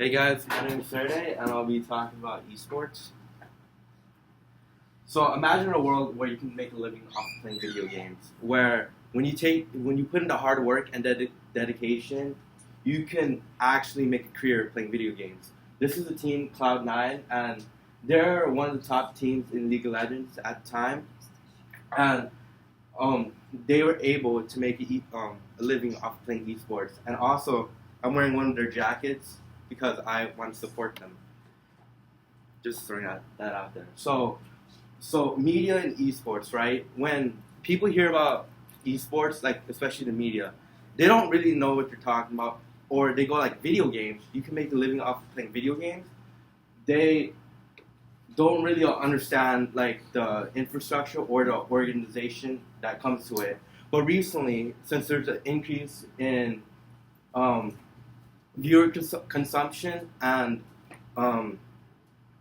Hey guys, my name is Suradej, and I'll be talking about esports. So imagine a world where you can make a living off of playing video games, where when you put in the hard work and dedication, you can actually make a career playing video games. This is the team Cloud9, and they're one of the top teams in League of Legends at the time, and they were able to make a living off of playing esports. And also, I'm wearing one of their jackets because I want to support them. Just throwing that out there. So media and esports, right? When people hear about esports, like especially the media, they don't really know what you're talking about, or they go like video games. You can make a living off of playing video games. They don't really understand like the infrastructure or the organization that comes to it. But recently, since there's an increase in viewer consumption and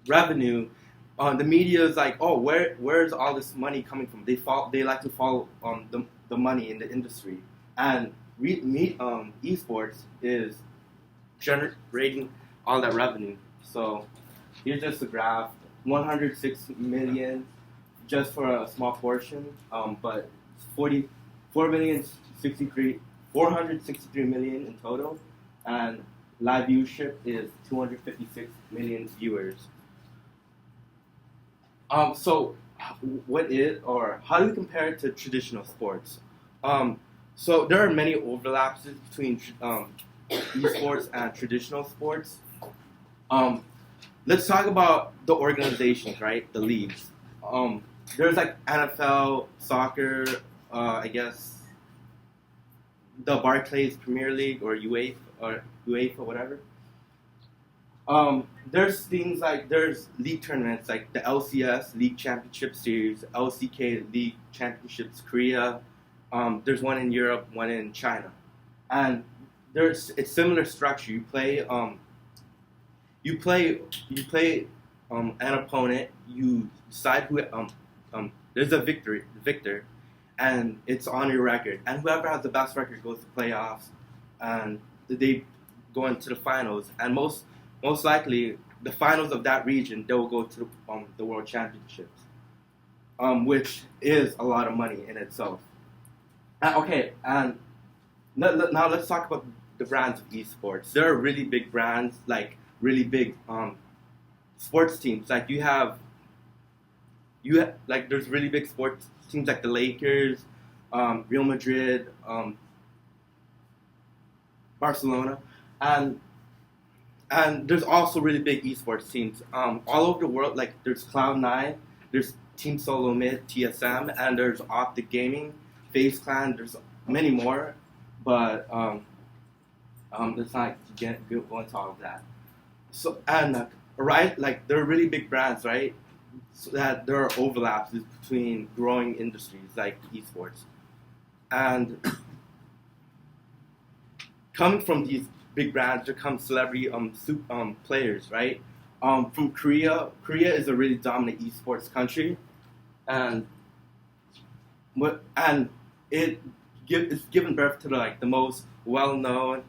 revenue, the media is like, oh, where's all this money coming from? They like to follow the money in the industry, and esports is generating all that revenue. So here's just a graph: 106 million just for a small portion, but 463 million in total, and live viewership is 256 million viewers. So what is, or how do we compare it to traditional sports? So there are many overlaps between esports and traditional sports. Let's talk about the organizations, right? The leagues. There's like NFL, soccer, I guess the Barclays Premier League or UEFA, whatever. There's things like there's league tournaments like the LCS League Championship Series, LCK League Championships Korea. There's one in Europe, one in China, and it's similar structure. You play an opponent. You decide who there's a victor, and it's on your record. And whoever has the best record goes to playoffs, and they go into the finals. And most likely, the finals of that region, they will go to the World Championships, which is a lot of money in itself. Okay, and now let's talk about the brands of esports. There are really big brands, like really big sports teams. Like you have like there's really big sports teams like the Lakers, Real Madrid, Barcelona, and there's also really big esports teams all over the world. Like there's Cloud9, there's Team Solo Mid, TSM, and there's Optic Gaming, FaZe Clan. There's many more, but let's not go into all of that. So and right, like there are really big brands, right? So that there are overlaps between growing industries like esports, and coming from these big brands, there come celebrity players, right? From Korea. Korea is a really dominant esports country, and it's given birth to the most well known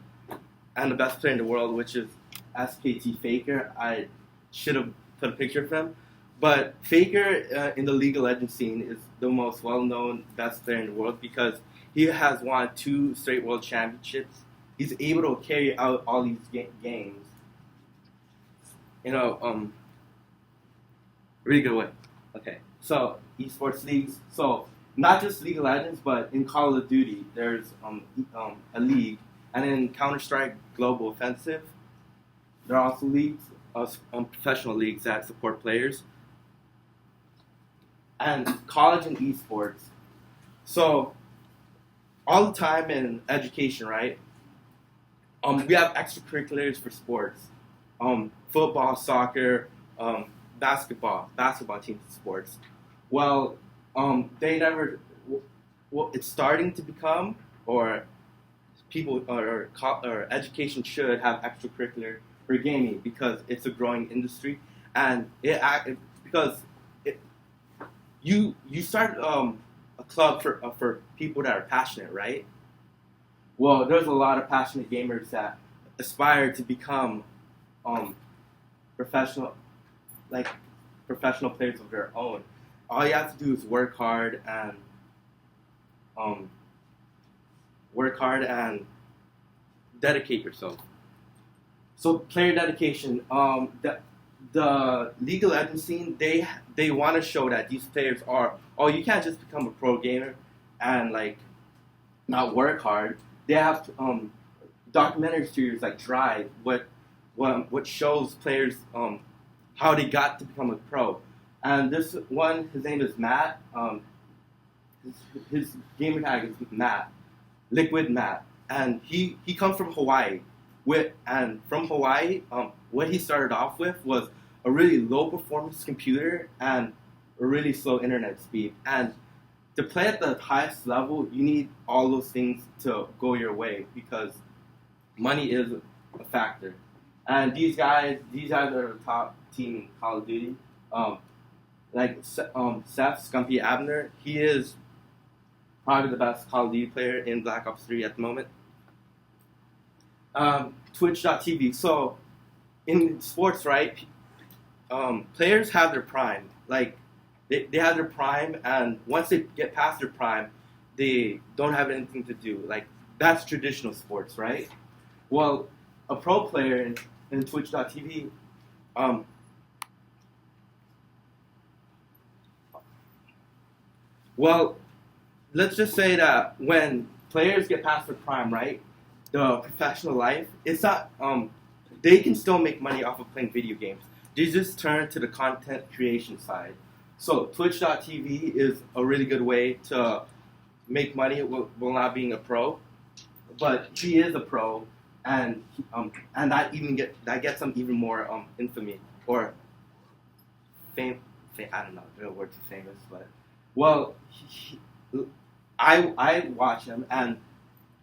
and the best player in the world, which is SKT Faker. I should have put a picture of him, but Faker in the League of Legends scene is the most well known, best player in the world because he has won 2 straight world championships. He's able to carry out all these games, really good way. Okay, so esports leagues. So not just League of Legends, but in Call of Duty, there's a league, and in Counter-Strike Global Offensive, there are also leagues, professional leagues that support players, and college and esports. So all the time in education, right? We have extracurriculars for sports, football, soccer, basketball teams and sports. Well, they never. Well, it's starting to become, or people or education should have extracurricular for gaming because it's a growing industry, and you start a club for people that are passionate, right? Well, there's a lot of passionate gamers that aspire to become um, professional like professional players of their own. All you have to do is um, work hard and dedicate yourself. So player dedication. The League of Legends scene, they want to show that these players are. Oh, you can't just become a pro gamer and like not work hard. They have documentary series like Drive, what shows players how they got to become a pro. And this one, his name is Matt. His gamer tag is Matt, Liquid Matt, and he comes from Hawaii. From Hawaii, what he started off with was a really low performance computer and a really slow internet speed. And to play at the highest level, you need all those things to go your way because money is a factor. And these guys are the top team in Call of Duty. Seth Scumpy Abner, he is probably the best Call of Duty player in Black Ops 3 at the moment. Twitch.tv. So in sports, right? Players have their prime. Like they have their prime, and once they get past their prime, they don't have anything to do. Like that's traditional sports, right? Well, a pro player in Twitch.tv. Well, let's just say that when players get past their prime, right? The professional life, it's not. They can still make money off of playing video games. They just turn to the content creation side. So Twitch.tv is a really good way to make money while not being a pro. But he is a pro, and that gets him even more infamy or fame. I don't know the word for famous, but well, I watch him and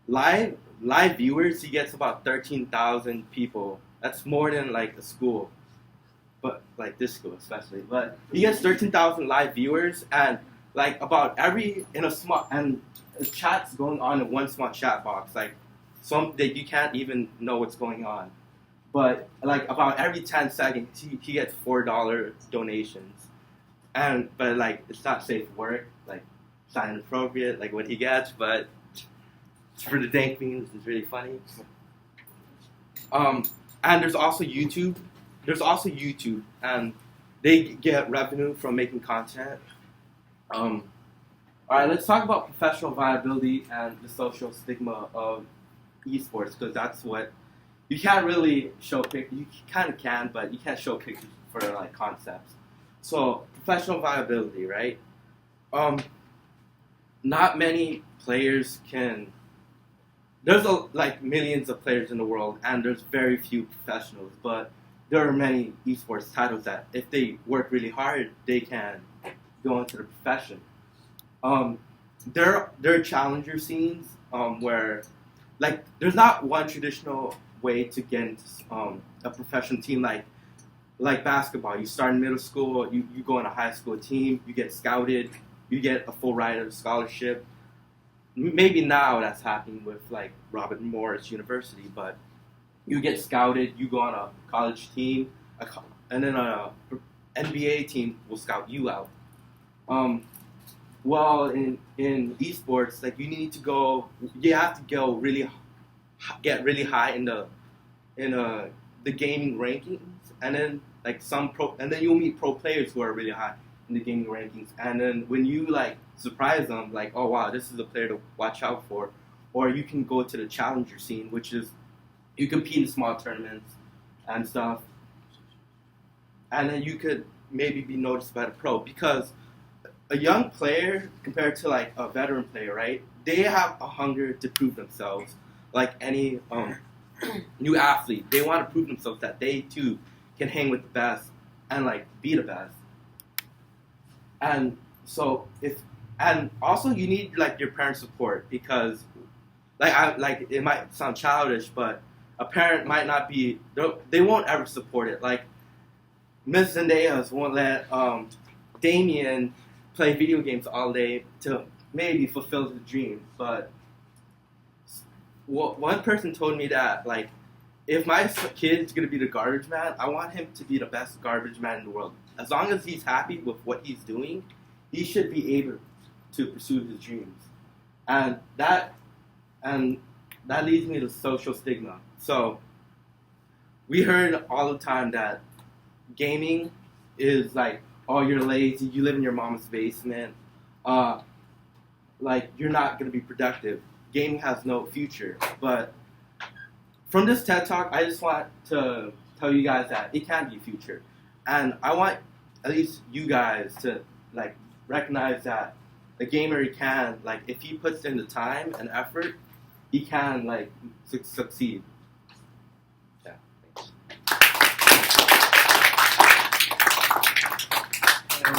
live viewers. He gets about 13,000 people. That's more than like a school, but like this school especially. But he gets 13,000 live viewers and like about every in a small and chat's going on in one small chat box. Like some that you can't even know what's going on. But like about every 10 seconds, he gets $4 donations, but like it's not safe work. Like it's not inappropriate. Like what he gets, but for the dank memes, it's really funny. And there's also YouTube. And they get revenue from making content. All right, let's talk about professional viability and the social stigma of esports, because that's what you can't really show pictures. You kind of can, but you can't show pictures for like concepts. So professional viability, right? Not many players can. There's like millions of players in the world, and there's very few professionals. But there are many esports titles that, if they work really hard, they can go into the profession. There are challenger scenes where, like, there's not one traditional way to get into a professional team like basketball. You start in middle school, you go in a high school team, you get scouted, you get a full ride of a scholarship. Maybe now that's happening with like Robert Morris University, but you get scouted, you go on a college team, and then an NBA team will scout you out. Well, in esports, like you have to go get really high in the gaming rankings, and then like and then you'll meet pro players who are really high in the gaming rankings, and then when you like surprise them, like, oh wow, this is a player to watch out for, or you can go to the challenger scene, which is you compete in small tournaments and stuff, and then you could maybe be noticed by the pro, because a young player compared to like a veteran player, right? They have a hunger to prove themselves, like any new athlete. They want to prove themselves that they too can hang with the best and like be the best. And so and also you need like your parents' support, because like it might sound childish, but a parent might not be, they won't ever support it. Like Miss Zendaya's won't let Damien play video games all day to maybe fulfill his dream. But one person told me that like if my kid's gonna be the garbage man, I want him to be the best garbage man in the world. As long as he's happy with what he's doing, he should be able to pursue his dreams. And that leads me to social stigma. So we heard all the time that gaming is like, oh, you're lazy, you live in your mom's basement, like you're not gonna be productive. Gaming has no future. But from this TED Talk, I just want to tell you guys that it can be a future. And I want at least you guys to like recognize that a gamer can, like, if he puts in the time and effort, he can like succeed.